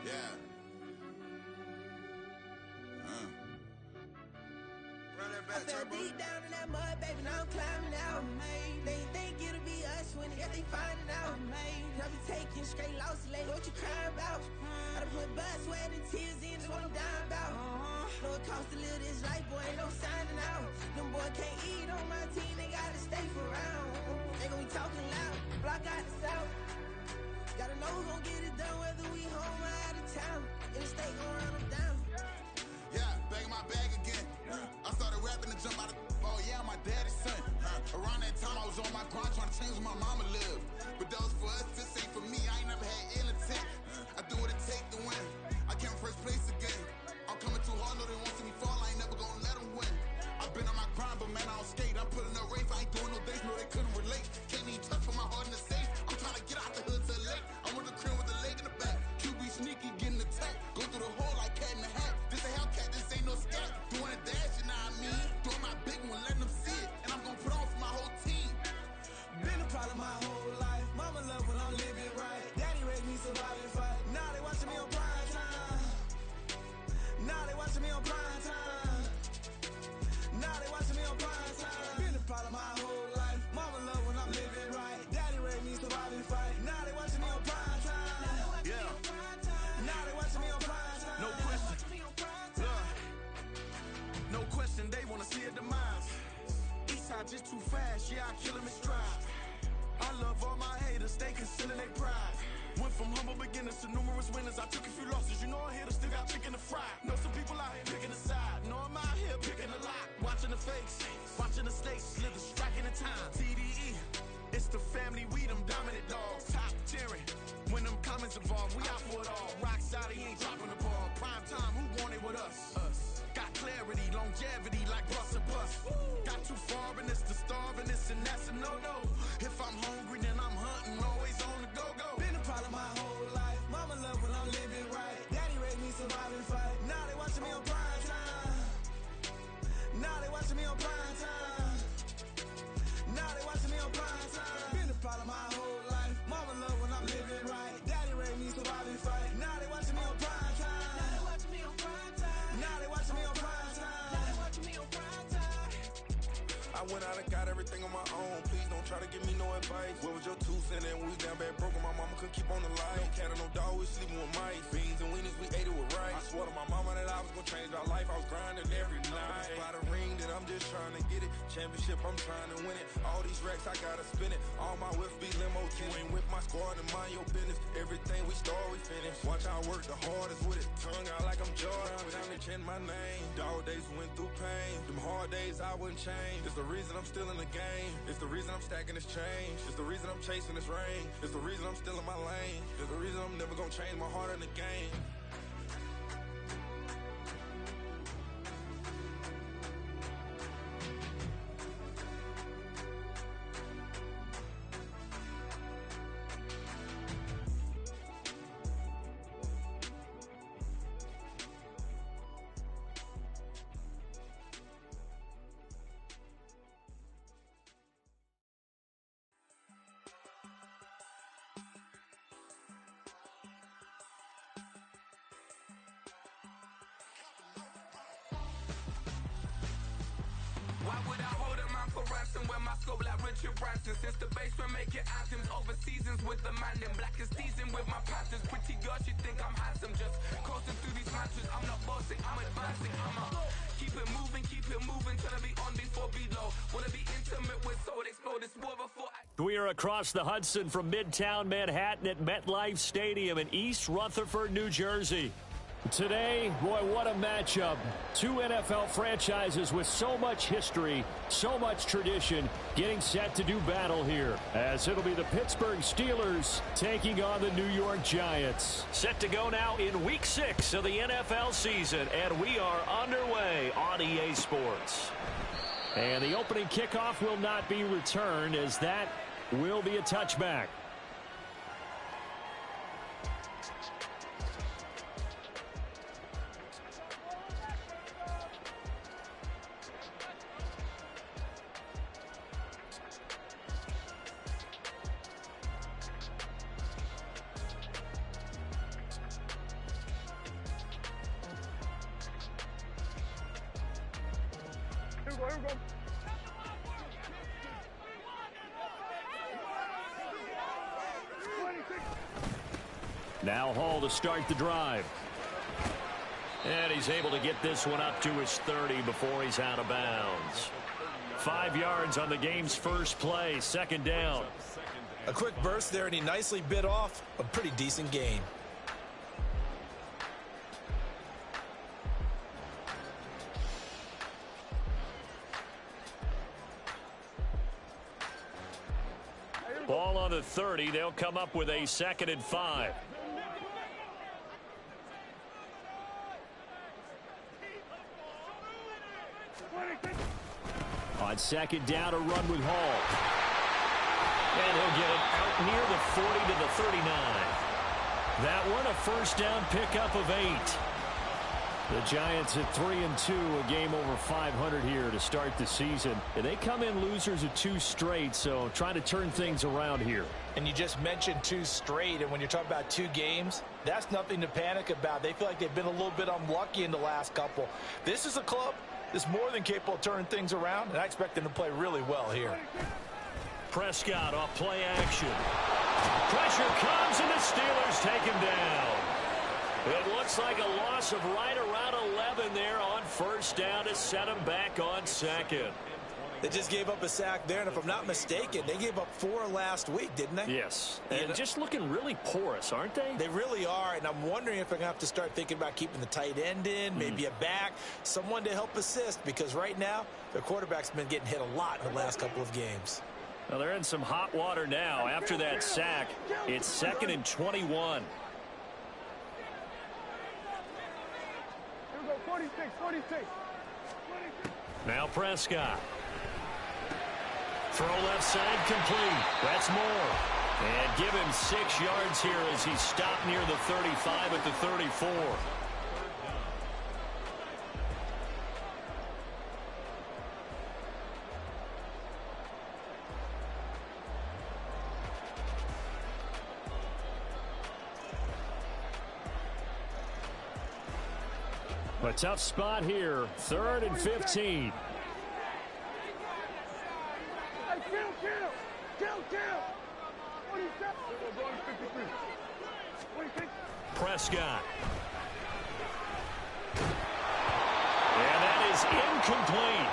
Yeah. Run that back, I fell deep down in that mud, baby, now I'm climbing out. They think it'll be us when they finding out. I be taking straight losses, lady, what you crying about? I done put blood, sweat, and tears in, just what I'm dying about. Know it costs to live this life, boy, ain't no signing out. Them boy can't eat on my team, they gotta stay for round. They gon' be talking loud, block out the south. Gotta know who gon' get it done, whether we home or out of town. In the state gon' run them down. Yeah, back in my bag again. I started rapping to jump out of oh yeah, I'm my daddy's son. Around that time I was on my grind trying to change where my mama lived. But that was for us, this ain't for me. I ain't never had ill intent. I do what it take to win. I came first place again. I'm coming too hard, know they want to see me fall. I ain't never gonna let them win. I've been on my grind, but man, I don't skate. I'm putting up race, I ain't doing no days, no they couldn't relate. Can't even touch for my heart in the safe. I'm trying to get out the hood to the lake. I'm with the crib with the leg in the back. QB sneaky, getting attacked. Go through the hole like cat in the hat. This a Hellcat, this ain't no scat. Doing a dash, you know what I mean? Doing my big one, letting them see it. And I'm gonna put on for my whole team. Been a problem my whole life. Mama love when I'm living right. Daddy raised me survive and fight. Now they watching me on prime time. Now they watching me on prime time. Now they watching me on prime time. Been a problem my whole life. Mama love when I'm living right. Daddy raised me survive and fight. Now they watching me on prime time. Yeah. Now they watching me on prime time. No question. No question, they wanna see a demise. Eastside just too fast, yeah, I kill them in stride. I love all my haters, they concealing their pride. Went from humble beginners to numerous winners. I took a few losses, you know I'm here, still got chicken to fry. Know some people out here picking a side, know I'm out here picking a lot. Watching the fakes, watching the stakes, slither, striking the time. TDE, it's the family, we them dominant dogs. Top tiering, when them comments involved, we out for it all. Rock side, he ain't dropping the ball. Prime time, who want it with us? Got clarity, longevity like bus and bus. Got too far and it's the starving, this and that's a no-no. If I'm hungry, then I'm hunting, always on the go-go. Been a problem my whole life. Mama love when I'm living right. Daddy raised me survive and fight. Now they watching me on prime time. Now they watching me on prime time. Now they watching me on prime time. Been a problem my whole life. Mama love when I'm living right. Daddy raised me survive and fight. Now they watching me on prime time. Now they watching me on prime time. Now they watching me on prime time. Now they watching me on prime time. I went out and got everything on my own. Please don't try to give me no advice. What was your 2 cents and we was down bad broke and my mama couldn't keep on the light. No cat and no dog, we sleeping with mice. Beans and weenies, we ate it with rice. I swore to my mama that I was gonna change our life. I was grinding every night. By the ring that I'm just trying to get it. Championship, I'm trying to win it. All these racks, I gotta spin it. All my whips be limo tinted. Ain't with my squad and mind your business. Everything we start, we finish. Watch I work the hardest with it. Tongue out like I'm Jordan. Without me change my name. Dog days went through pain. Them hard days I wouldn't change. It's the reason I'm still in the game. It's the reason I'm stacking this change. It's the reason I'm chasing this rain. It's the reason I'm still in my lane. It's the reason I'm never gonna change my heart in the game. Why would I hold a man for ransom when my scope like Richard Branson? Since the basement making anthems over seasons with the man in black is teasing with my patterns. Pretty girl, she think I'm handsome. Just coasting through these matches. I'm not bossing, I'm advancing. Keep it moving, trying to be on before below. Wanna be intimate with soul, explode this war before I... We are across the Hudson from Midtown Manhattan at MetLife Stadium in East Rutherford, New Jersey. Today, boy, what a matchup. 2 NFL franchises with so much history, so much tradition, getting set to do battle here. As it'll be the Pittsburgh Steelers taking on the New York Giants. Set to go now in Week 6 of the NFL season, and we are underway on EA Sports. And the opening kickoff will not be returned, as that will be a touchback. Now Hall to start the drive. And he's able to get this one up to his 30 before he's out of bounds. 5 yards on the game's first play, second down. A quick burst there, and he nicely bit off a pretty decent gain. Ball on the 30. They'll come up with a 2nd and 5. On 2nd down, a run with Hall. And he'll get it out near the 40 to the 39. That one a first down pickup of 8. The Giants at 3-2, a game over 500 here to start the season. And they come in losers of 2 straight, so trying to turn things around here. And you just mentioned 2 straight, and when you're talking about 2 games, that's nothing to panic about. They feel like they've been a little bit unlucky in the last couple. This is a club that's more than capable of turning things around, and I expect them to play really well here. Prescott off play action. Pressure comes, and the Steelers take him down. It looks like a loss of right around 11 there on first down to set him back on 2nd. They just gave up a sack there, and if I'm not mistaken, they gave up 4 last week, didn't they? Yes, and just looking really porous, aren't they? They really are, and I'm wondering if they're going to have to start thinking about keeping the tight end in, maybe a back, someone to help assist, because right now, their quarterback's been getting hit a lot in the last couple of games. Well, they're in some hot water now. After that sack, it's 2nd and 21. 46. Now Prescott. Throw left side complete. That's more. And give him 6 yards here as he stopped near the 35 at the 34. A tough spot here. 3rd and 15. Prescott. And that is incomplete.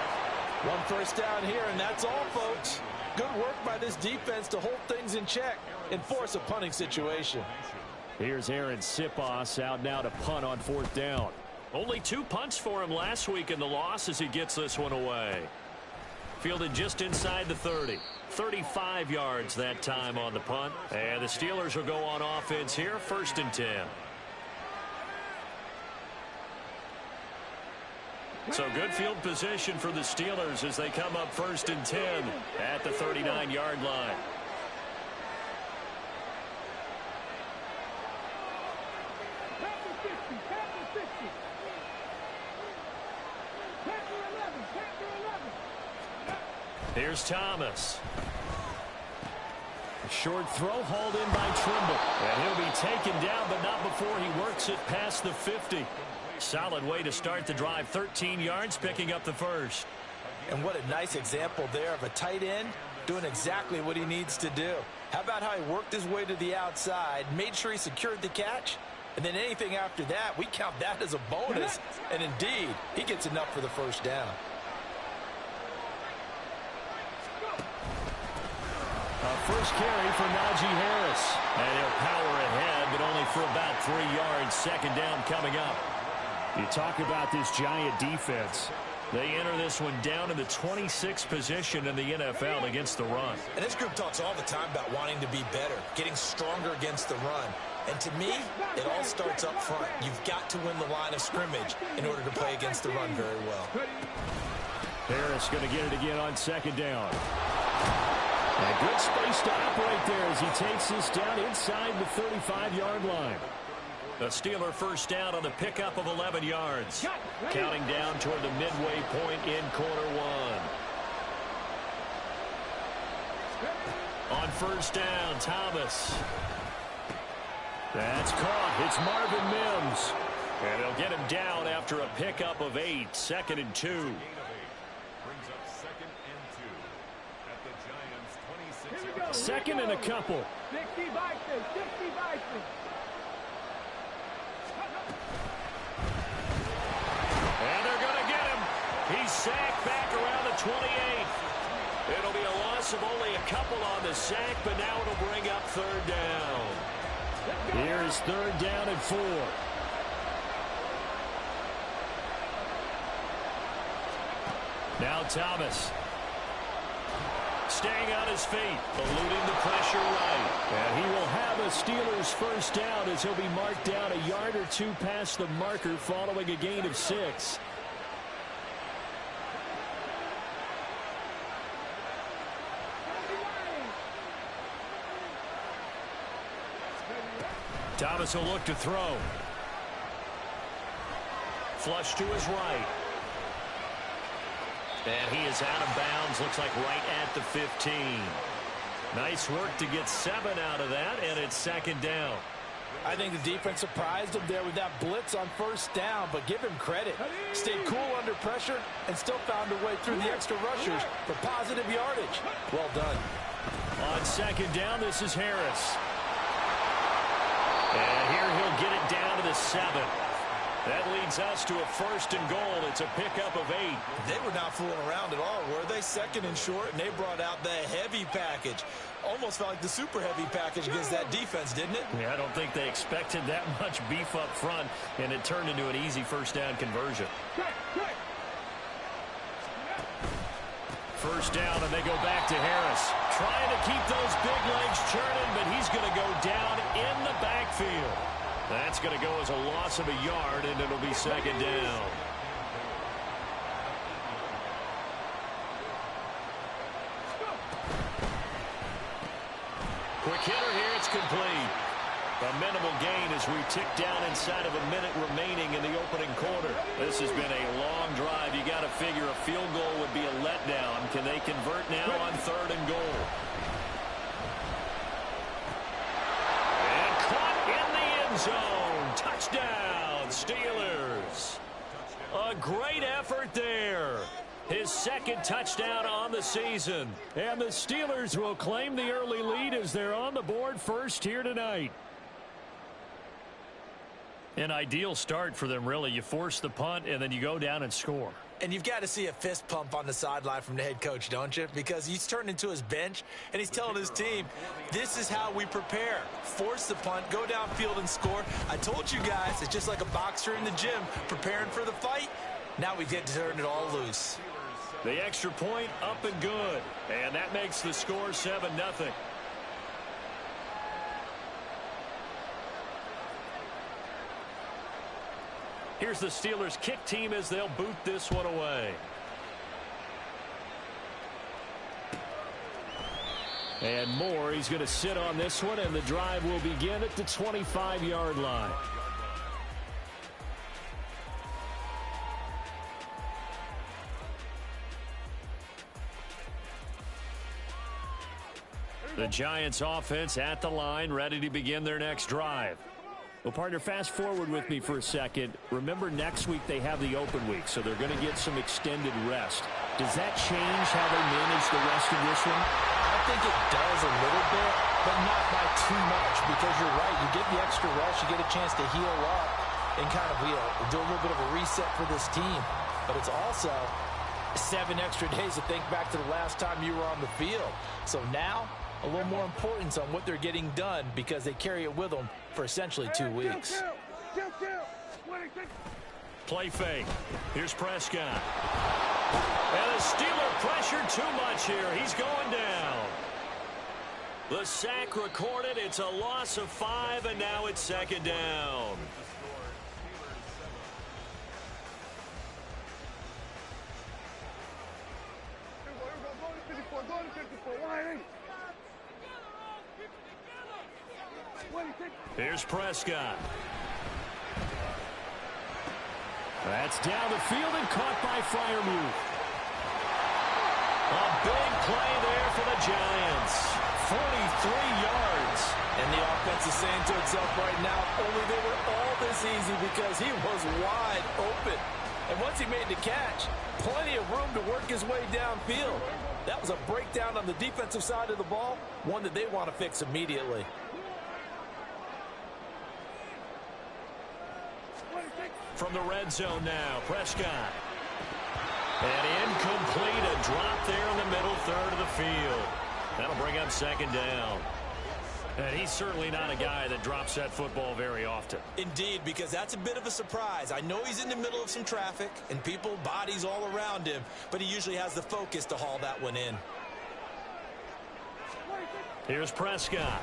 1 first down here, and that's all, folks. Good work by this defense to hold things in check and force a punting situation. Here's Aaron Sipos out now to punt on 4th down. Only 2 punts for him last week in the loss as he gets this one away. Fielded just inside the 30. 35 yards that time on the punt. And the Steelers will go on offense here, 1st and 10. So good field position for the Steelers as they come up 1st and 10 at the 39-yard line. Here's Thomas. A short throw hauled in by Trimble. And he'll be taken down, but not before he works it past the 50. Solid way to start the drive. 13 yards, picking up the 1st. And what a nice example there of a tight end doing exactly what he needs to do. How about how he worked his way to the outside, made sure he secured the catch, and then anything after that, we count that as a bonus. And indeed, he gets enough for the 1st down. First carry for Najee Harris. And he'll power ahead, but only for about 3 yards. 2nd down coming up. You talk about this Giant defense. They enter this one down in the 26th position in the NFL against the run. And this group talks all the time about wanting to be better, getting stronger against the run. And to me, it all starts up front. You've got to win the line of scrimmage in order to play against the run very well. Harris going to get it again on 2nd down. And good space to operate there as he takes this down inside the 35-yard line. A Steeler 1st down on the pickup of 11 yards. Counting down toward the midway point in quarter 1. On 1st down, Thomas. That's caught. It's Marvin Mims. And they'll get him down after a pickup of 8. 2nd and 2. Second and a couple. 60 Vikings, 60 Vikings. And they're going to get him. He's sacked back around the 28. It'll be a loss of only a couple on the sack, but now it'll bring up third down. Here's third down and 4. Now Thomas. Staying on his feet, eluding the pressure right. And he will have a Steelers first down as he'll be marked down a yard or two past the marker following a gain of 6. Thomas will look to throw. Flush to his right. And he is out of bounds, looks like right at the 15. Nice work to get 7 out of that, and it's second down. I think the defense surprised him there with that blitz on first down, but give him credit. Stayed cool under pressure and still found a way through the extra rushers for positive yardage. Well done. On second down, this is Harris. And here he'll get it down to the 7. That leads us to a first and goal. It's a pickup of 8. They were not fooling around at all, were they? Second and short, and they brought out the heavy package. Almost felt like the super heavy package against that defense, didn't it? Yeah, I don't think they expected that much beef up front, and it turned into an easy first down conversion. First down, and they go back to Harris. Trying to keep those big legs churning, but he's going to go down in the backfield. That's going to go as a loss of a yard, and it'll be second down. Quick hitter here, it's complete. A minimal gain as we tick down inside of a minute remaining in the opening quarter. This has been a long drive. You got to figure a field goal would be a letdown. Can they convert now on third and goal? And caught in the end zone. Touchdown, Steelers. A great effort there. His second touchdown on the season. And the Steelers will claim the early lead as they're on the board first here tonight. An ideal start for them, really. You force the punt, and then you go down and score. And you've got to see a fist pump on the sideline from the head coach, don't you? Because he's turned into his bench, and he's telling his team, this is how we prepare. Force the punt, go downfield and score. I told you guys, it's just like a boxer in the gym preparing for the fight. Now we get to turn it all loose. The extra point up and good. And that makes the score 7-0. Here's the Steelers kick team as they'll boot this one away. And Moore, he's going to sit on this one, and the drive will begin at the 25-yard line. The Giants offense at the line, ready to begin their next drive. Well, partner, fast forward with me for a second. Remember, next week they have the open week, so they're going to get some extended rest. Does that change how they manage the rest of this one? I think it does a little bit, but not by too much, because you're right. You get the extra rest, you get a chance to heal up and kind of do a little bit of a reset for this team. But it's also 7 extra days to think back to the last time you were on the field. So now, a little more importance on what they're getting done because they carry it with them for essentially 2 weeks. Play fake. Here's Prescott. And the Steeler pressure too much here. He's going down. The sack recorded. It's a loss of 5, and now it's second down. Here's Prescott. That's down the field and caught by Freiermuth. A big play there for the Giants. 43 yards. And the offense is saying to itself right now, only they were all this easy because he was wide open. And once he made the catch, plenty of room to work his way downfield. That was a breakdown on the defensive side of the ball, one that they want to fix immediately. From the red zone now, Prescott. And incomplete, a drop there in the middle third of the field. That'll bring up second down. And he's certainly not a guy that drops that football very often. Indeed, because that's a bit of a surprise. I know he's in the middle of some traffic and people, bodies all around him, but he usually has the focus to haul that one in. Here's Prescott.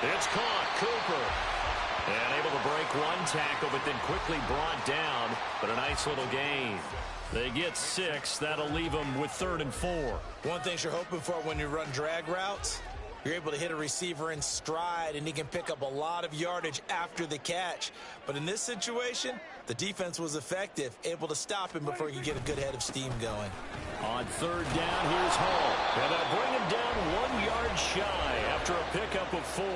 It's caught, Cooper. And able to break one tackle, but then quickly brought down. But a nice little gain. They get 6. That'll leave them with 3rd and 4. One thing you're hoping for when you run drag routes, you're able to hit a receiver in stride, and he can pick up a lot of yardage after the catch. But in this situation, the defense was effective, able to stop him before he could get a good head of steam going. On 3rd down, here's Hall. And they'll bring him down 1 yard shy after a pickup of 4.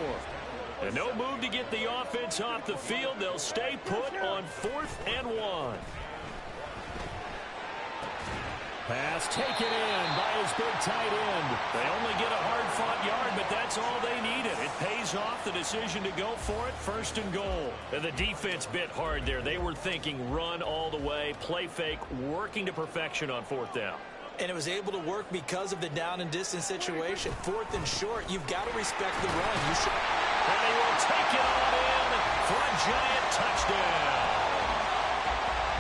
And no move to get the offense off the field. They'll stay put on 4th and 1. Pass taken in by his big tight end. They only get a hard-fought yard, but that's all they needed. It pays off the decision to go for it, 1st and goal. And the defense bit hard there. They were thinking run all the way, play fake, working to perfection on 4th down. And it was able to work because of the down and distance situation. 4th and short, you've got to respect the run. You should. And he will take it on in for a giant touchdown.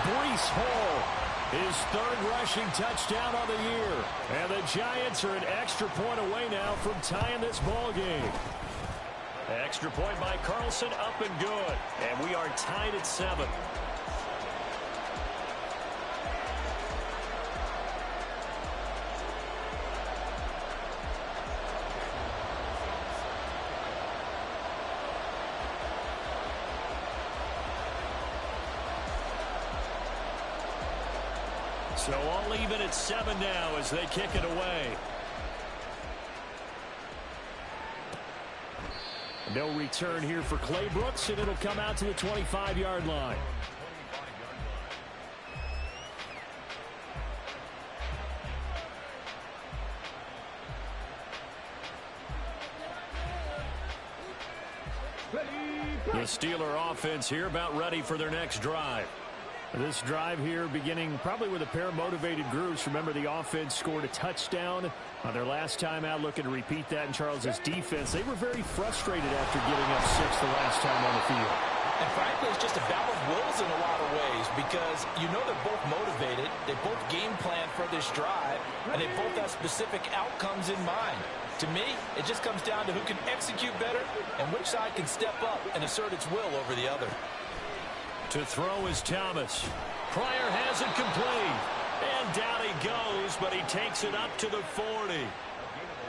Breece Hall, his 3rd rushing touchdown of the year. And the Giants are an extra point away now from tying this ball game. Extra point by Carlson, up and good. And we are tied at 7. So all even at 7 now as they kick it away. No return here for Clay Brooks, and it'll come out to the 25-yard line. The Steeler offense here about ready for their next drive. This drive here beginning probably with a pair of motivated groups. Remember, the offense scored a touchdown on their last time out, looking to repeat that in Charles's defense. They were very frustrated after giving up 6 the last time on the field. And frankly, it's just a battle of wills in a lot of ways because you know they're both motivated. They both game plan for this drive, and they both have specific outcomes in mind. To me, it just comes down to who can execute better and which side can step up and assert its will over the other. To throw is Thomas. Pryor has it complete. And down he goes, but he takes it up to the 40.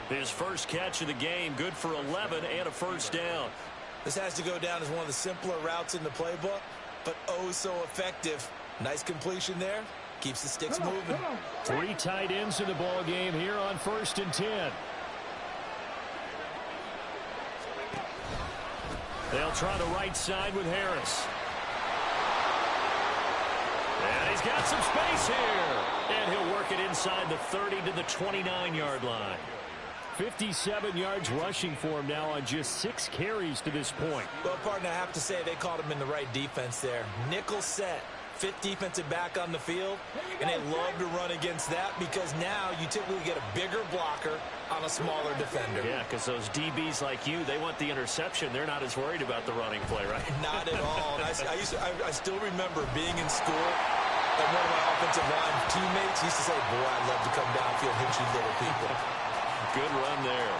His first catch of the game, good for 11 and a 1st down. This has to go down as one of the simpler routes in the playbook, but oh so effective. Nice completion there. Keeps the sticks moving. 3 tight ends in the ball game here on 1st and 10. They'll try the right side with Harris. And he's got some space here. And he'll work it inside the 30 to the 29-yard line. 57 yards rushing for him now on just 6 carries to this point. Well, partner, I have to say they caught him in the right defense there. Nickel set. 5th defensive back on the field, and they love to run against that because now you typically get a bigger blocker on a smaller defender. Yeah, because those DBs like you, they want the interception. They're not as worried about the running play, right? Not at all. And I still remember being in school, and one of my offensive line teammates used to say, boy, I'd love to come downfield and hit you little people. Good run there.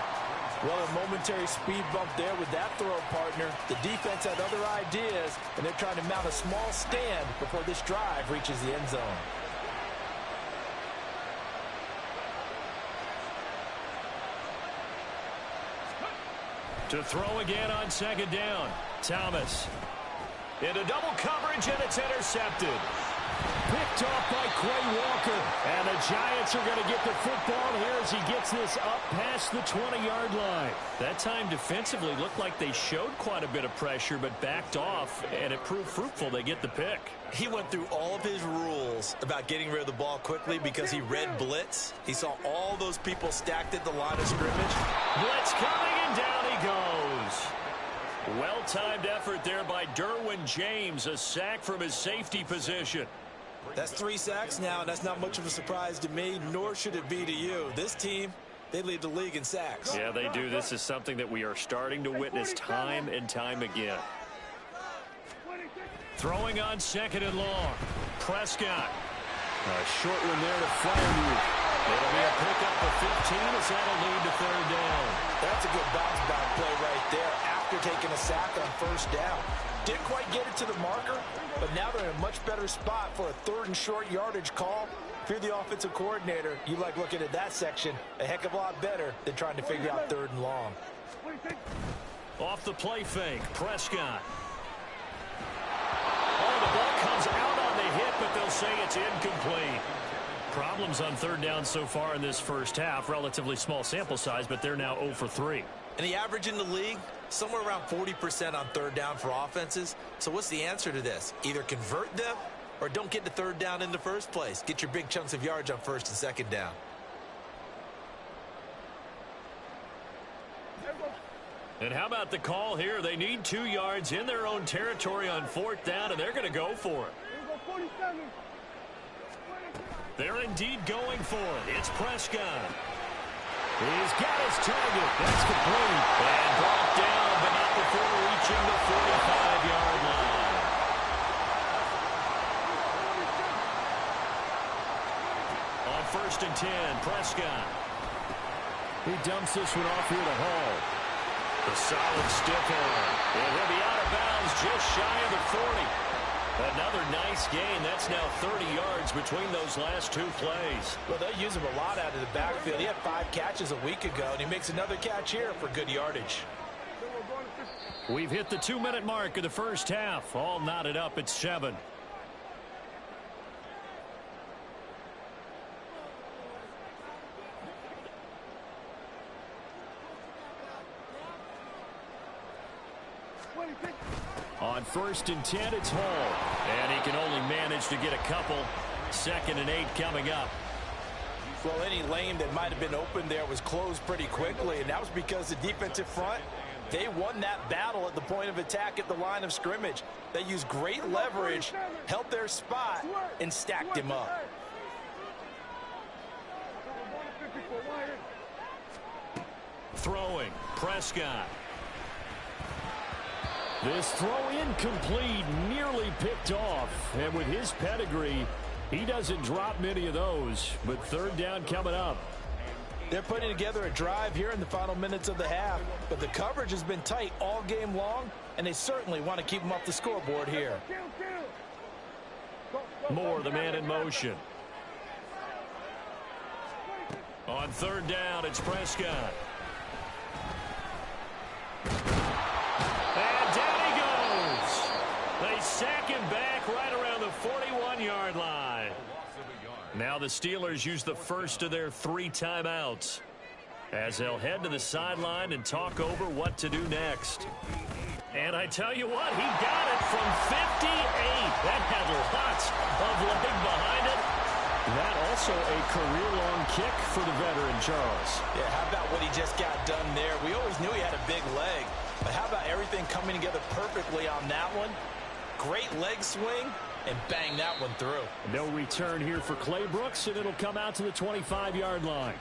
Well, a momentary speed bump there with that throw, partner. The defense had other ideas, and they're trying to mount a small stand before this drive reaches the end zone. To throw again on 2nd down. Thomas. Into double coverage, and it's intercepted. Picked off by Quay Walker. And the Giants are going to get the football here as he gets this up past the 20-yard line. That time defensively looked like they showed quite a bit of pressure but backed off, and it proved fruitful. They get the pick. He went through all of his rules about getting rid of the ball quickly because he read blitz. He saw all those people stacked at the line of scrimmage. Blitz coming, and down he goes. Well-timed effort there by Derwin James, a sack from his safety position. That's 3 sacks now, and that's not much of a surprise to me, nor should it be to you. This team, they lead the league in sacks. Yeah, they do. This is something that we are starting to witness time and time again. Throwing on 2nd and long. Prescott. A short one there to Fryermuth. It'll be a pickup of 15 as that'll lead to 3rd down. That's a good bounce-back play right there after taking a sack on 1st down. Didn't quite get it to the marker, but now they're in a much better spot for a 3rd and short yardage call. If you're the offensive coordinator, you like looking at that section a heck of a lot better than trying to figure out 3rd and long. Off the play fake, Prescott. Oh, the ball comes out on the hit, but they'll say it's incomplete. Problems on 3rd down so far in this first half. Relatively small sample size, but they're now 0 for 3. And the average in the league, somewhere around 40% on 3rd down for offenses. So what's the answer to this? Either convert them or don't get to 3rd down in the first place. Get your big chunks of yards on 1st and 2nd down. And how about the call here? They need 2 yards in their own territory on 4th down, and they're going to go for it. They're indeed going for it. It's Prescott. He's got his target. That's complete. And brought down, but not before reaching the 45-yard line. On 1st and 10, Prescott. He dumps this one off here to Hall. The solid stiff arm. And he'll be out of bounds just shy of the 40. Another nice gain. That's now 30 yards between those last 2 plays. Well, they'll use him a lot out of the backfield. He had 5 catches a week ago, and he makes another catch here for good yardage. We've hit the 2-minute mark of the first half. All knotted up at 7. On 1st and 10, it's Hall. And he can only manage to get a couple. 2nd and 8 coming up. Well, any lane that might have been open there was closed pretty quickly, and that was because the defensive front, they won that battle at the point of attack at the line of scrimmage. They used great leverage, held their spot, and stacked him up. Throwing, Prescott. This throw incomplete, nearly picked off. And with his pedigree, he doesn't drop many of those. But 3rd down coming up. They're putting together a drive here in the final minutes of the half. But the coverage has been tight all game long, and they certainly want to keep them off the scoreboard here. Moore, the man in motion. On 3rd down, it's Prescott. And down he goes. They sack him back right around the 41-yard line. Now the Steelers use the first of their 3 timeouts as they'll head to the sideline and talk over what to do next. And I tell you what, he got it from 58. That had lots of leg behind it. That also a career-long kick for the veteran, Charles. Yeah, how about what he just got done there? We always knew he had a big leg, but how about everything coming together perfectly on that one? Great leg swing, and bang that one through. No return here for Clay Brooks, and it'll come out to the 25-yard line.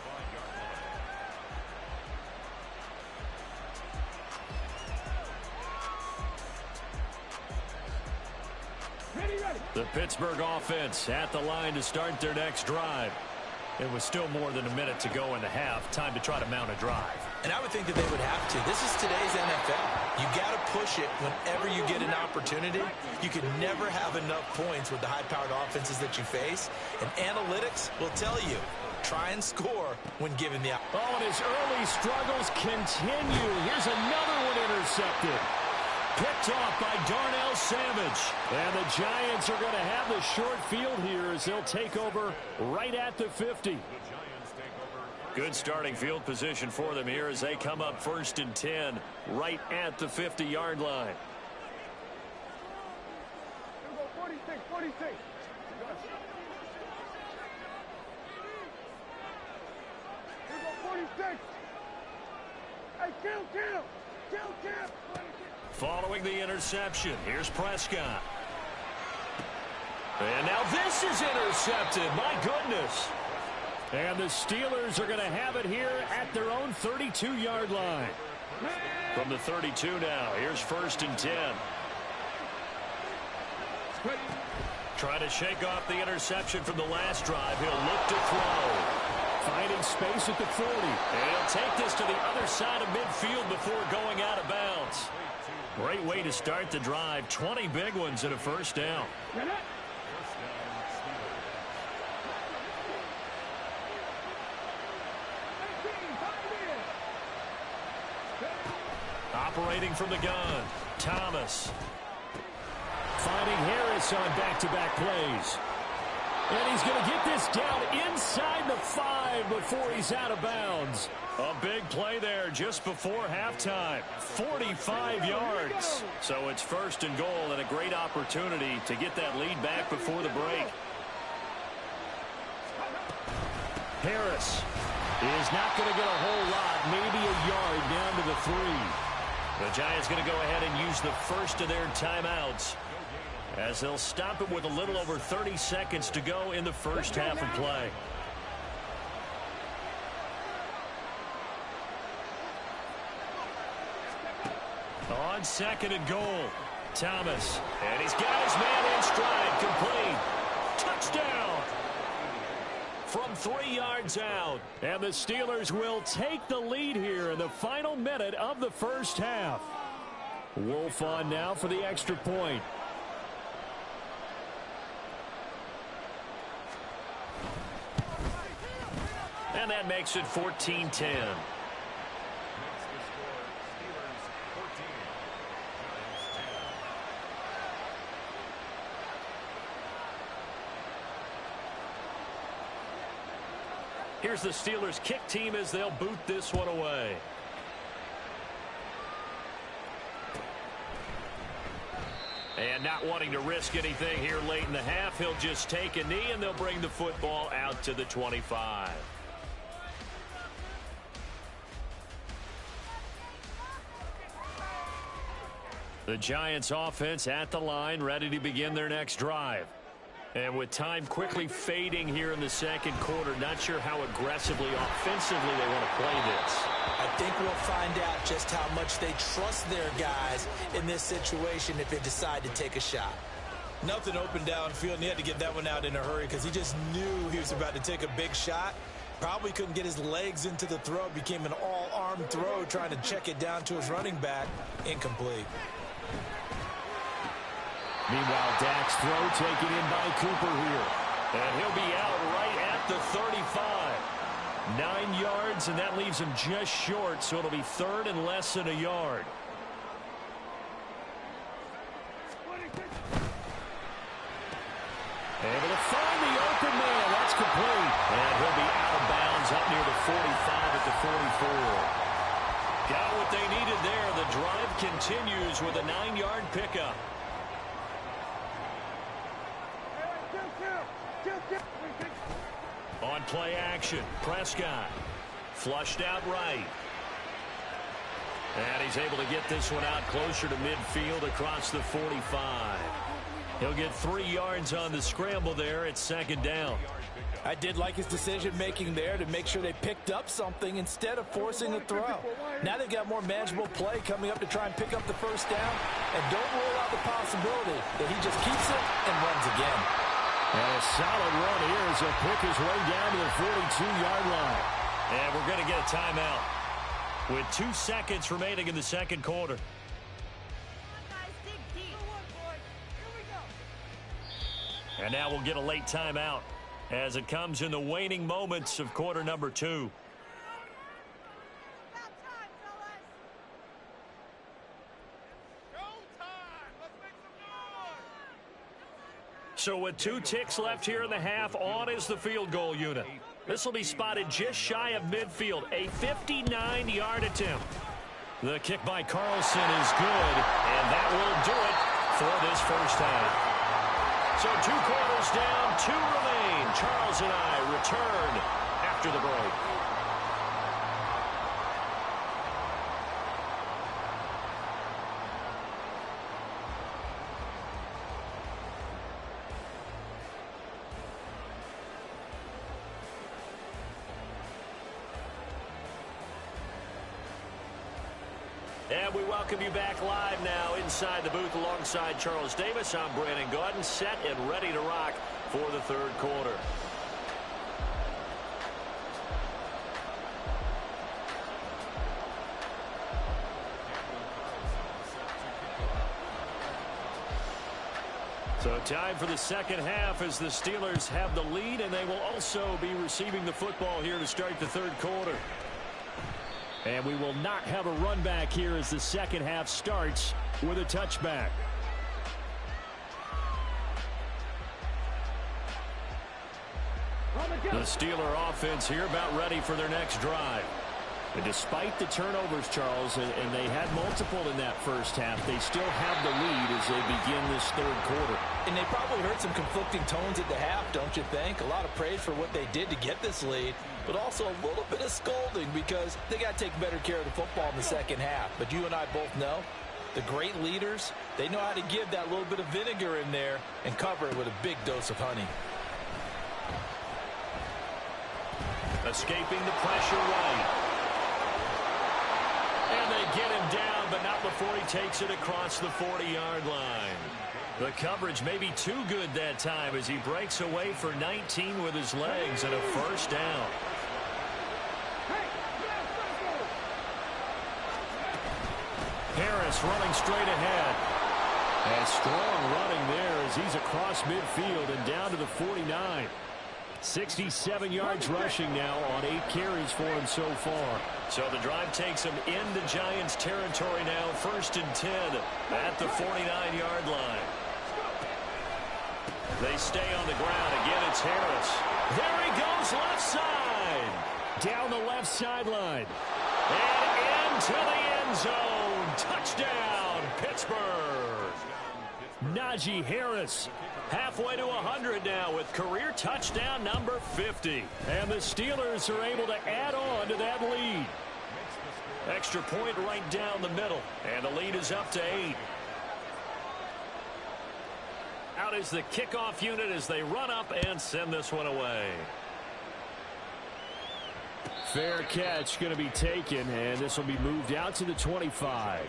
The Pittsburgh offense at the line to start their next drive. It was still more than a minute to go in the half. Time to try to mount a drive. And I would think that they would have to. This is today's NFL. You got to push it whenever you get an opportunity. You can never have enough points with the high-powered offenses that you face. And analytics will tell you, try and score when given the opportunity. Oh, and his early struggles continue. Here's another one intercepted. Picked off by Darnell Savage. And the Giants are going to have the short field here as they'll take over right at the 50. Good starting field position for them here as they come up 1st and 10 right at the 50-yard line. 46, 46. Here go 46. Hey, count. Following the interception, here's Prescott. And now this is intercepted. My goodness. And the Steelers are going to have it here at their own 32-yard line. From the 32 now, here's 1st and 10. Trying to shake off the interception from the last drive. He'll look to throw. Finding space at the 40. And he'll take this to the other side of midfield before going out of bounds. Great way to start the drive. 20 big ones and a first down. Operating from the gun, Thomas. Finding Harris on back-to-back plays. And he's going to get this down inside the 5 before he's out of bounds. A big play there just before halftime. 45 yards. So it's 1st and goal and a great opportunity to get that lead back before the break. Harris is not going to get a whole lot, maybe a yard down to the 3. The Giants going to go ahead and use the first of their timeouts as they'll stop it with a little over 30 seconds to go in the first half of play. On 2nd and goal, Thomas. And he's got his man in stride, complete. Touchdown! From 3 yards out. And the Steelers will take the lead here in the final minute of the first half. Wolf on now for the extra point. And that makes it 14-10. Here's the Steelers kick team as they'll boot this one away. And not wanting to risk anything here late in the half, he'll just take a knee and they'll bring the football out to the 25. The Giants offense at the line, ready to begin their next drive. And with time quickly fading here in the second quarter, not sure how aggressively, offensively they want to play this. I think we'll find out just how much they trust their guys in this situation if they decide to take a shot. Nothing open downfield, and he had to get that one out in a hurry because he just knew he was about to take a big shot. Probably couldn't get his legs into the throw. Became an all-arm throw trying to check it down to his running back. Incomplete. Meanwhile, Dak's throw taken in by Cooper here. And he'll be out right at the 35. 9 yards, and that leaves him just short, so it'll be 3rd and less than a yard. Able to find the open man. That's complete. And he'll be out of bounds up near the 45 at the 44. Got what they needed there. The drive continues with a 9-yard pickup. On play action, Prescott flushed out right. And he's able to get this one out closer to midfield across the 45. He'll get 3 yards on the scramble there at 2nd down. I did like his decision-making there to make sure they picked up something instead of forcing a throw. Now they've got more manageable play coming up to try and pick up the first down. And don't rule out the possibility that he just keeps it and runs again. And a solid run here as he'll pick his way down to the 42-yard line. And we're going to get a timeout with 2 seconds remaining in the second quarter. And now we'll get a late timeout as it comes in the waning moments of quarter number 2. So with 2 ticks left here in the half, on is the field goal unit. This will be spotted just shy of midfield, a 59-yard attempt. The kick by Carlson is good, and that will do it for this first half. So 2 quarters down, 2 remain. Charles and I return after the break. And we welcome you back live now inside the booth alongside Charles Davis. I'm Brandon Gaudin, set and ready to rock for the third quarter. So time for the second half as the Steelers have the lead, and they will also be receiving the football here to start the third quarter. And we will not have a run back here as the second half starts with a touchback. The Steeler offense here about ready for their next drive. And despite the turnovers, Charles, and they had multiple in that first half, they still have the lead as they begin this third quarter. And they probably heard some conflicting tones at the half, don't you think? A lot of praise for what they did to get this lead, but also a little bit of scolding because they got to take better care of the football in the second half. But you and I both know the great leaders, they know how to give that little bit of vinegar in there and cover it with a big dose of honey. Escaping the pressure right. And they get him down, but not before he takes it across the 40-yard line. The coverage may be too good that time as he breaks away for 19 with his legs and a first down. Harris running straight ahead. And strong running there as he's across midfield and down to the 49. 67 yards rushing now on 8 carries for him so far. So the drive takes him into Giants territory now, 1st and 10 at the 49-yard line. They stay on the ground. Again, it's Harris. There he goes, left side. Down the left sideline. And into the end zone. Touchdown, Pittsburgh. Najee Harris. Halfway to 100 now with career touchdown number 50. And the Steelers are able to add on to that lead. Extra point right down the middle. And the lead is up to 8. Out is the kickoff unit as they run up and send this one away. Fair catch going to be taken, and this will be moved out to the 25.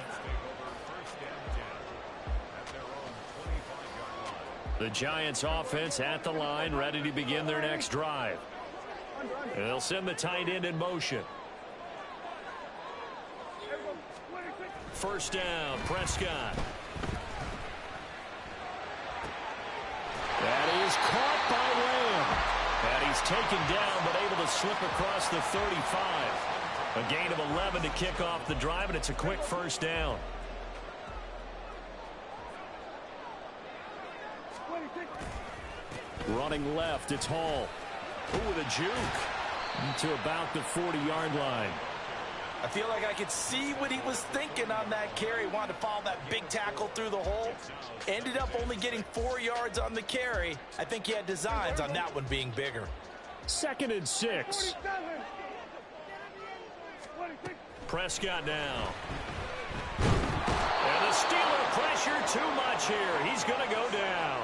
The Giants offense at the line, ready to begin their next drive. And they'll send the tight end in motion. First down, Prescott. That is caught by Lamb. And he's taken down, but able to slip across the 35. A gain of 11 to kick off the drive, and it's a quick first down. Running left, it's Hall. Ooh, with a juke to about the 40-yard line. I feel like I could see what he was thinking on that carry. Wanted to follow that big tackle through the hole. Ended up only getting 4 yards on the carry. I think he had designs on that one being bigger. 2nd and 6. Prescott now. And the Steeler pressure too much here. He's going to go down.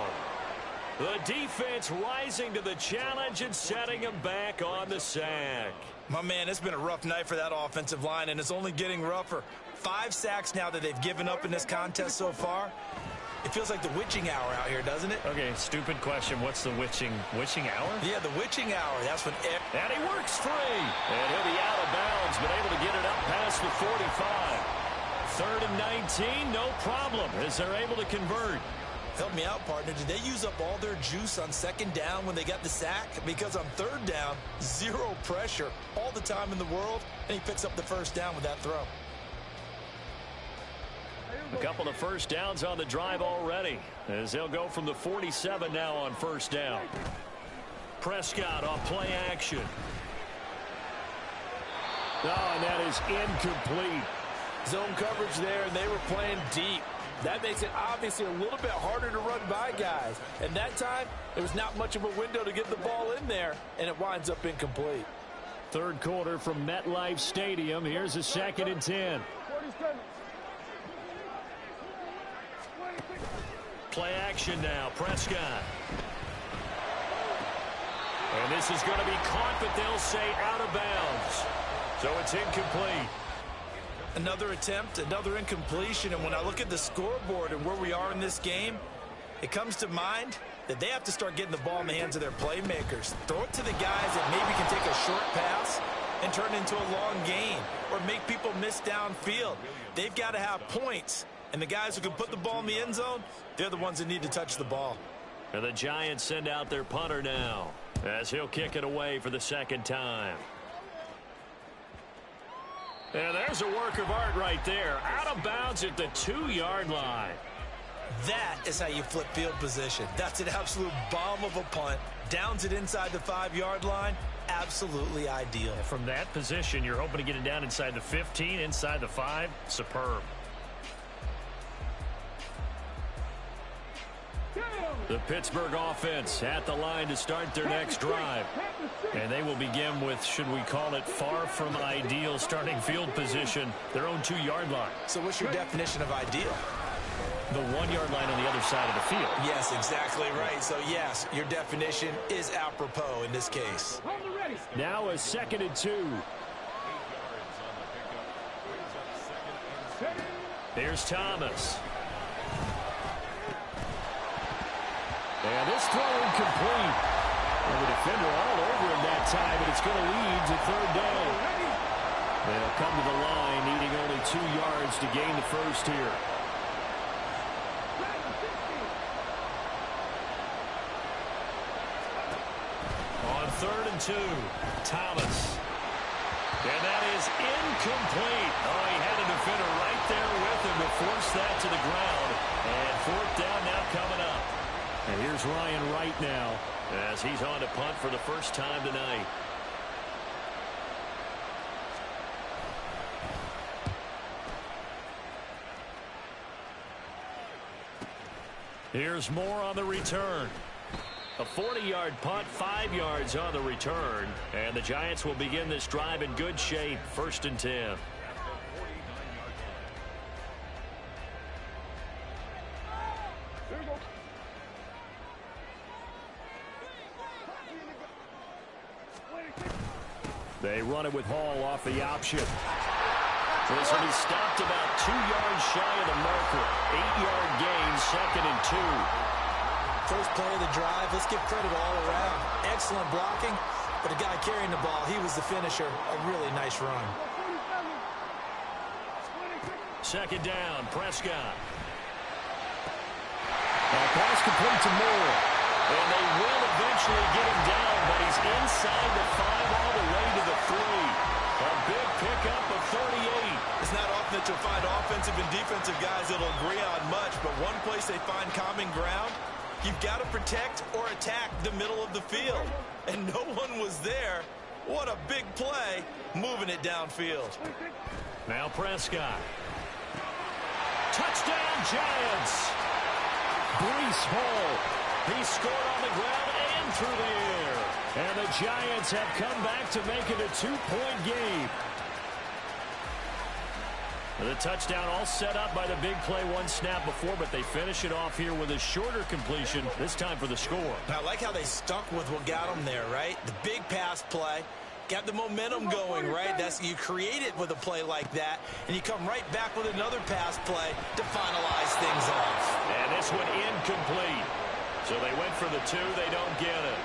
The defense rising to the challenge and setting him back on the sack. My man, it's been a rough night for that offensive line, and it's only getting rougher. 5 sacks now that they've given up in this contest so far. It feels like the witching hour out here, doesn't it? Okay, stupid question. What's the witching hour? Yeah, the witching hour. That's when... And he works free. And he'll be out of bounds, but able to get it up past the 45. 3rd and 19, no problem, as they're able to convert. Help me out, partner. Did they use up all their juice on 2nd down when they got the sack? Because on 3rd down, 0 pressure all the time in the world, and he picks up the first down with that throw. A couple of first downs on the drive already, as they'll go from the 47 now on first down. Prescott on play action. Oh, and that is incomplete. Zone coverage there, and they were playing deep. That makes it obviously a little bit harder to run by guys. And that time, there was not much of a window to get the ball in there, and it winds up incomplete. Third quarter from MetLife Stadium. Here's a 2nd and 10. 47. Play action now, Prescott. And this is going to be caught, but they'll say out of bounds. So it's incomplete. Another attempt, another incompletion, and when I look at the scoreboard and where we are in this game, it comes to mind that they have to start getting the ball in the hands of their playmakers. Throw it to the guys that maybe can take a short pass and turn it into a long gain or make people miss downfield. They've got to have points, and the guys who can put the ball in the end zone, they're the ones that need to touch the ball. And the Giants send out their punter now, as he'll kick it away for the 2nd time. And there's a work of art right there. Out of bounds at the 2-yard line. That is how you flip field position. That's an absolute bomb of a punt. Downs it inside the 5-yard line. Absolutely ideal. From that position, you're hoping to get it down inside the 15, inside the 5. Superb. The Pittsburgh offense at the line to start their next drive. And they will begin with, should we call it, far from ideal starting field position, their own 2-yard line. So what's your definition of ideal? The 1-yard line on the other side of the field. Yes, exactly right. So, yes, your definition is apropos in this case. Now a 2nd and 2. Here's Thomas. And this throw incomplete. And the defender all over him that time, and it's going to lead to 3rd down. They'll come to the line, needing only 2 yards to gain the first here. On 3rd and 2, Thomas. And that is incomplete. Oh, he had a defender right there with him to force that to the ground. And 4th down now coming up. And here's Ryan Wright now, as he's on to punt for the first time tonight. Here's Moore on the return. A 40-yard punt, 5 yards on the return. And the Giants will begin this drive in good shape. 1st and 10. They run it with Hall off the option. This one is stopped about 2 yards shy of the marker. 8-yard gain, 2nd and 2. First play of the drive, let's give credit all around. Excellent blocking, but the guy carrying the ball, he was the finisher. A really nice run. 2nd down, Prescott. Pass complete to Moore. And they will eventually get him down, but he's inside the 5 all the way to the 3. A big pickup of 38. It's not often that you'll find offensive and defensive guys that'll agree on much, but one place they find common ground, you've got to protect or attack the middle of the field. And no one was there. What a big play, moving it downfield. Now Prescott. Touchdown, Giants. Breece Hall. He scored on the ground and through the air. And the Giants have come back to make it a 2-point game. The touchdown all set up by the big play 1 snap before, but they finish it off here with a shorter completion, this time for the score. I like how they stuck with what got them there, right? The big pass play. Got the momentum going, right? You create it with a play like that, and you come right back with another pass play to finalize things off. And this one incomplete. So they went for the 2. They don't get it.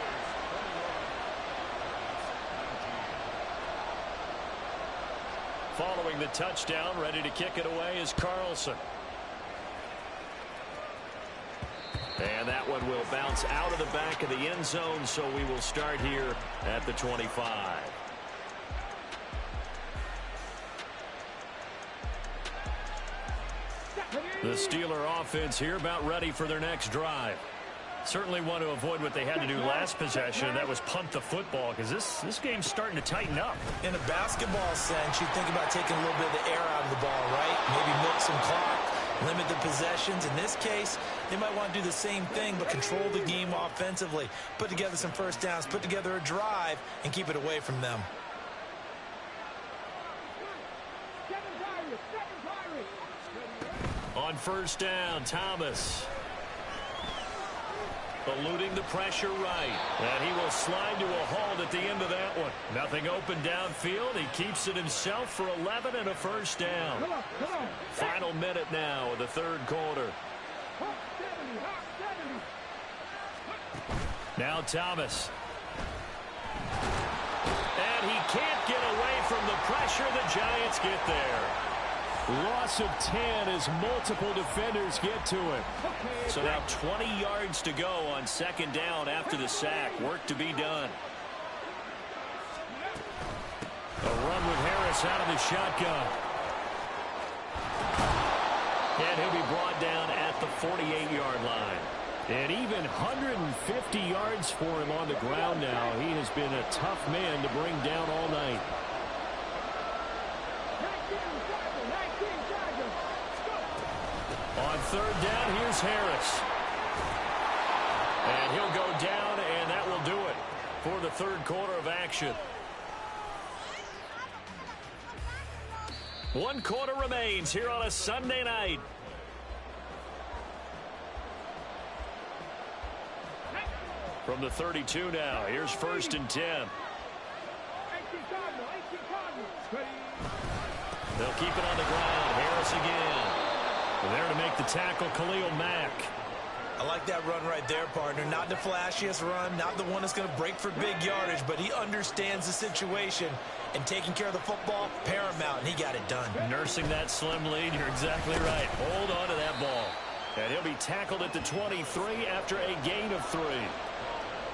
Following the touchdown, ready to kick it away is Carlson. And that one will bounce out of the back of the end zone, so we will start here at the 25. The Steeler offense here about ready for their next drive. Certainly want to avoid what they had to do last possession. That was punt the football, because this game's starting to tighten up. In a basketball sense, you think about taking a little bit of the air out of the ball, right? Maybe milk some clock, limit the possessions. In this case, they might want to do the same thing, but control the game offensively. Put together some first downs, put together a drive, and keep it away from them. On first down, Thomas. Eluding the pressure right. And he will slide to a halt at the end of that one. Nothing open downfield. He keeps it himself for 11 and a first down. Final minute now of the third quarter. Now Thomas. And he can't get away from the pressure. The Giants get there. Loss of 10 as multiple defenders get to him. So now 20 yards to go on second down after the sack. Work to be done. A run with Harris out of the shotgun. And he'll be brought down at the 48-yard line. And even 150 yards for him on the ground now. He has been a tough man to bring down all night. On third down, here's Harris. And he'll go down, and that will do it for the third quarter of action. 1 quarter remains here on a Sunday night. From the 32 now, here's first and 10. They'll keep it on the ground. Harris again. There to make the tackle, Khalil Mack. I like that run right there, partner. Not the flashiest run, not the one that's going to break for big yardage, but he understands the situation, and taking care of the football, paramount, and he got it done. Nursing that slim lead, you're exactly right. Hold on to that ball. And he'll be tackled at the 23 after a gain of 3.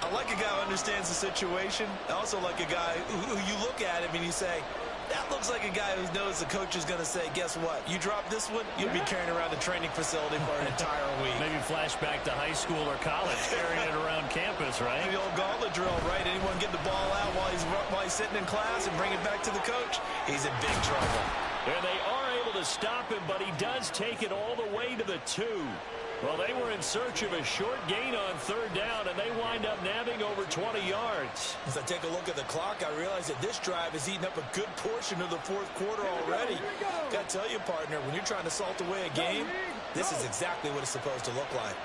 I like a guy who understands the situation. I also like a guy who you look at him and you say, that looks like a guy who knows the coach is going to say, guess what? You drop this one, you'll be carrying around the training facility for an entire week. Maybe flashback to high school or college, carrying it around campus, right? The old gauntlet drill, right? Anyone get the ball out while he's sitting in class and bring it back to the coach? He's in big trouble. And they are able to stop him, but he does take it all the way to the 2. Well, they were in search of a short gain on third down, and they wind up nabbing over 20 yards. As I take a look at the clock, I realize that this drive has eaten up a good portion of the fourth quarter already. Got to tell you, partner, when you're trying to salt away a game, this is exactly what it's supposed to look like.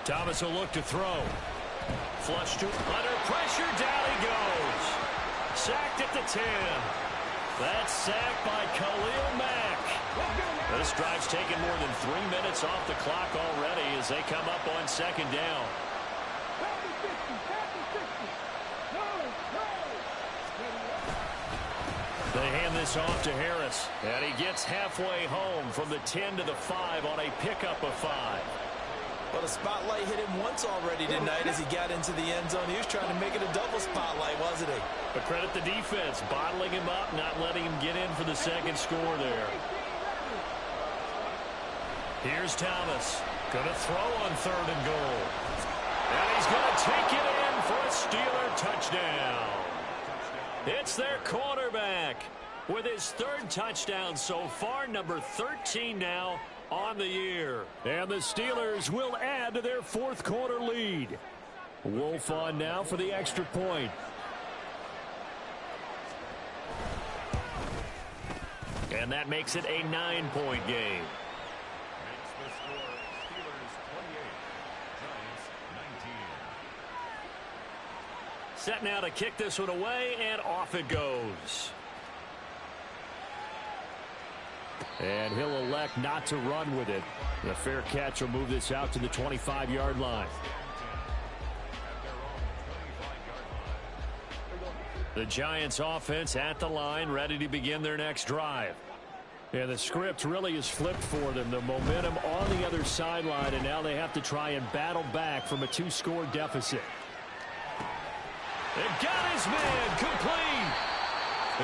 Thomas will look to throw. Flush to under pressure, down he goes. Sacked at the 10. That's sacked by Khalil Mack. This drive's taken more than 3 minutes off the clock already as they come up on second down. They hand this off to Harris, and he gets halfway home from the 10 to the 5 on a pickup of 5. Well, the spotlight hit him once already tonight as he got into the end zone. He was trying to make it a double spotlight, wasn't he? But credit the defense, bottling him up, not letting him get in for the second score there. Here's Thomas. Going to throw on third and goal. And he's going to take it in for a Steeler touchdown. It's their quarterback with his third touchdown so far, number 13 now on the year. And the Steelers will add to their fourth quarter lead. Wolf on now for the extra point. And that makes it a 9-point game. Set now to kick this one away, and off it goes. And he'll elect not to run with it. The fair catch will move this out to the 25-yard line. The Giants offense at the line, ready to begin their next drive. Yeah, the script really is flipped for them. The momentum on the other sideline, and now they have to try and battle back from a 2-score deficit. It got his man complete.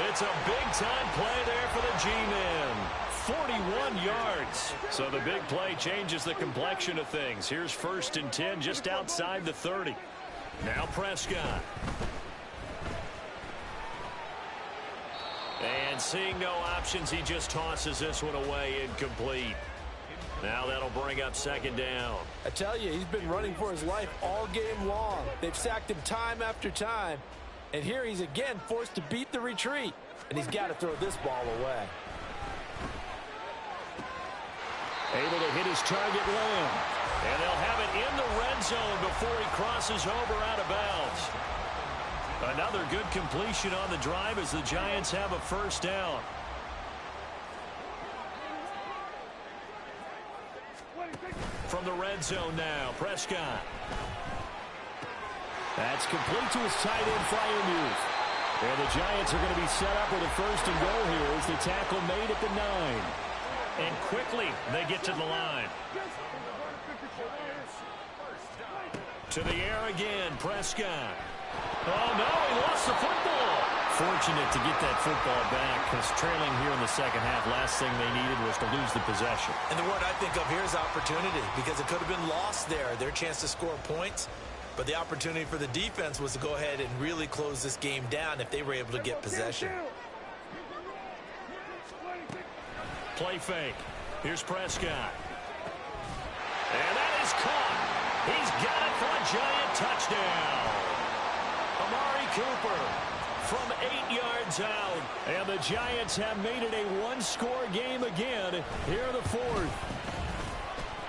It's a big-time play there for the G-Man. 41 yards. So the big play changes the complexion of things. Here's 1st and 10 just outside the 30. Now Prescott. And seeing no options, he just tosses this one away incomplete. Now that'll bring up 2nd down. I tell you, he's been running for his life all game long. They've sacked him time after time. And here he's again forced to beat the retreat. And he's got to throw this ball away. Able to hit his target Lamb. And they'll have it in the red zone before he crosses over out of bounds. Another good completion on the drive as the Giants have a 1st down. From the red zone now, Prescott. That's complete to his tight end, Freiermuth. And the Giants are going to be set up with a 1st and goal here as the tackle made at the 9. And quickly they get to the line. To the air again, Prescott. Oh, no, he lost the football. Fortunate to get that football back because trailing here in the 2nd half, last thing they needed was to lose the possession. And the word I think of here is opportunity because it could have been lost there, their chance to score points. But the opportunity for the defense was to go ahead and really close this game down if they were able to get possession. Play fake. Here's Prescott. And that is caught. He's got it for a Giant touchdown. Amari Cooper from 8 yards out. And the Giants have made it a 1-score game again here in the 4th.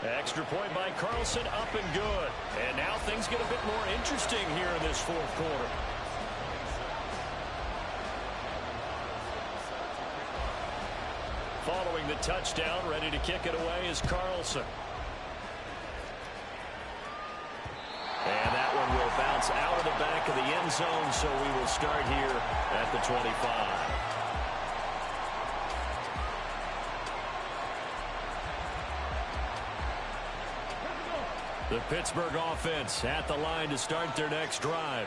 Extra point by Carlson, up and good. And now things get a bit more interesting here in this 4th quarter. Following the touchdown, ready to kick it away is Carlson. And that one will bounce out of the back of the end zone, so we will start here at the 25. The Pittsburgh offense at the line to start their next drive.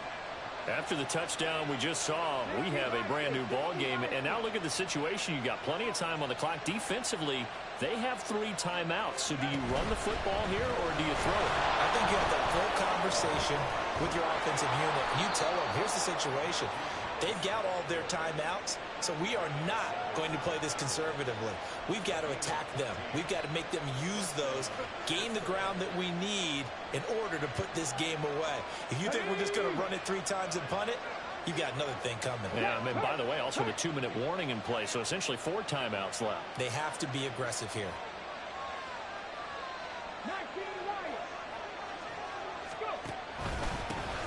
After the touchdown we just saw, we have a brand new ball game. And now look at the situation. You got plenty of time on the clock. Defensively, they have 3 timeouts. So do you run the football here or do you throw it? I think you have that full conversation with your offensive unit. And you tell them, here's the situation. They've got all their timeouts, so we are not going to play this conservatively. We've got to attack them. We've got to make them use those, gain the ground that we need in order to put this game away. If you think we're just going to run it 3 times and punt it, you've got another thing coming. Yeah, I mean, by the way, also the 2-minute warning in play, so essentially 4 timeouts left. They have to be aggressive here.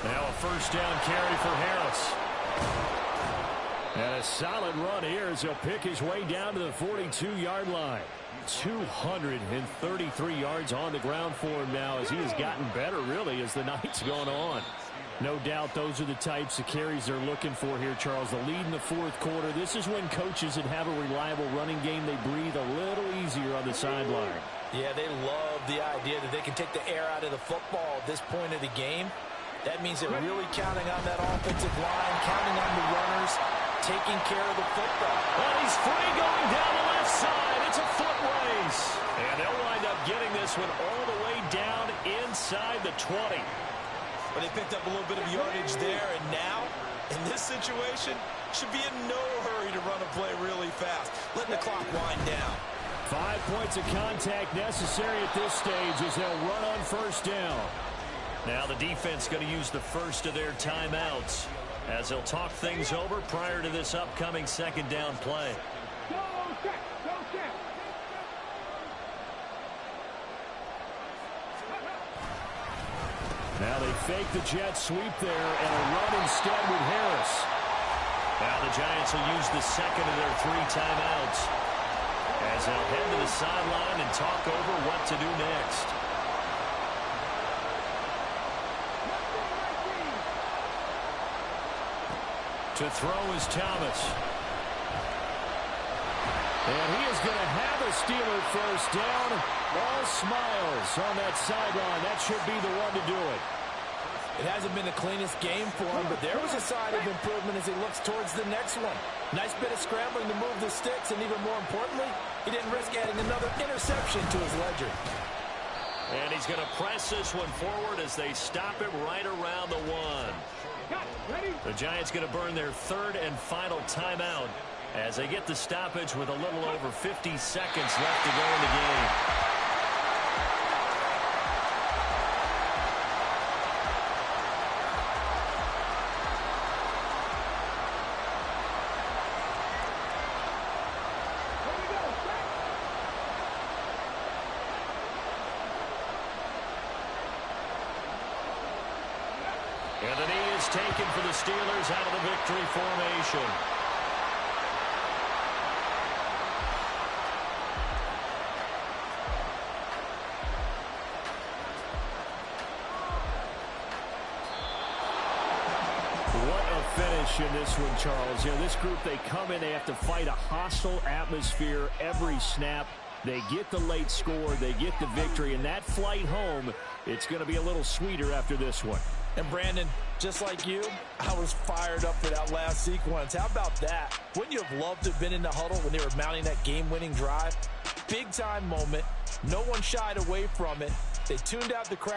Now a 1st down carry for Harris. And a solid run here as he'll pick his way down to the 42-yard line. 233 yards on the ground for him now as he has gotten better, really, as the night's gone on. No doubt those are the types of carries they're looking for here, Charles. The lead in the 4th quarter. This is when coaches that have a reliable running game, they breathe a little easier on the sideline. Yeah, they love the idea that they can take the air out of the football at this point of the game. That means they're really counting on that offensive line, counting on the runners, taking care of the football. And he's free going down the left side. It's a foot race. And they'll wind up getting this one all the way down inside the 20. But they picked up a little bit of yardage there, and now, in this situation, should be in no hurry to run a play really fast, letting the clock wind down. 5 points of contact necessary at this stage as they'll run on 1st down. Now the defense going to use the first of their timeouts as they'll talk things over prior to this upcoming 2nd down play. Now they fake the jet sweep there and a run instead with Harris. Now the Giants will use the 2nd of their 3 timeouts as they'll head to the sideline and talk over what to do next. To throw is Thomas. And he is going to have a Steeler first down. All smiles on that sideline. That should be the one to do it. It hasn't been the cleanest game for him, but there was a sign of improvement as he looks towards the next one. Nice bit of scrambling to move the sticks, and even more importantly, he didn't risk adding another interception to his ledger. And he's going to press this one forward as they stop it right around the 1. The Giants going to burn their third and final timeout as they get the stoppage with a little over 50 seconds left to go in the game. And the knee is taken for the Steelers out of the victory formation. What a finish in this one, Charles. You know, this group, they come in, they have to fight a hostile atmosphere every snap. They get the late score, they get the victory, and that flight home, it's going to be a little sweeter after this one. And Brandon, just like you, I was fired up for that last sequence. How about that? Wouldn't you have loved to have been in the huddle when they were mounting that game-winning drive? Big-time moment. No one shied away from it. They tuned out the crowd.